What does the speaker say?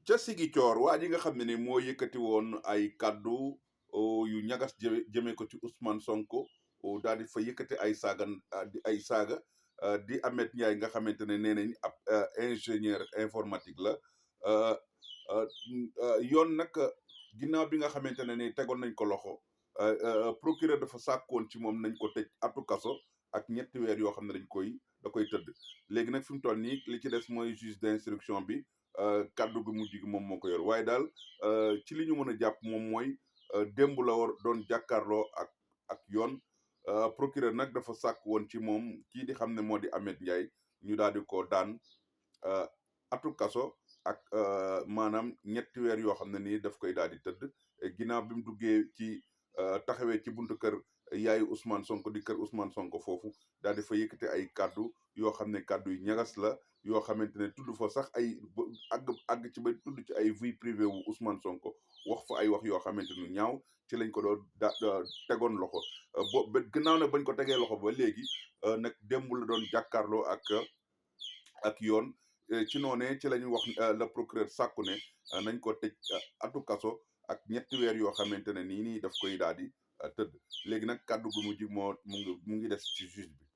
ca Ziguinchor waa ji nga xam ne ni moo yëkkati woon ay kaddu yu ñagas jëmee ko ci Ousmane Sonko daal di fa yëkkati ay saaga di ay saaga di Ameth Ndiaye nga xamante ne nee nañ ab ingénieur informatique la euh, yoon nag ginnaaw bi nga xamante ne ni tegoon nañ ko loxo procureur dafa sàkkoon ci moom nañ ko tëj atu kaso ak 3 weer yoo xam ne da koy tëdd léegi nag fi mu toll nii li ci des mooy juge d'instruction bi kaddu gu mujj gi moom moo ko yor waaye daal ci li ñu mën a jàpp moom mooy démb la war doon jàkkaarloo ak yoon procureur nag dafa sàkk woon ci moom kii di xam ne moo di Ameth Ndiaye ñu daal di ko daan atu kaso ak maanaam 3 weer yoo xam ne nii daf koy daal di tëdd ginnaaw bi mu duggee ci taxawee ci buntu kër yaayu Ousmane Sonko di kër Ousmane Sonko foofu daal di fa yëkkate ay kaddu yoo xam ne kaddu yu ñagas la yoo xamante ne tudd fa sax ay àgg ci ba tudd ci ay vie privée wu Ousmane Sonko wax fa ay wax yoo xamante ni ñaaw ci lañ ko doon tegoon loxo ba gannaaw nag bañ ko tegee loxo ba léegi nag démb la doon jàkkaarloo ak yoon ci noonee ci la ñuy wax le procureur sàkku ne nañ ko tëj atu kaso ak 3 weer yoo xamante ne nii daf koy daal di tëdd léegi nag kàddu gu mujj mu ngi des ci juge bi.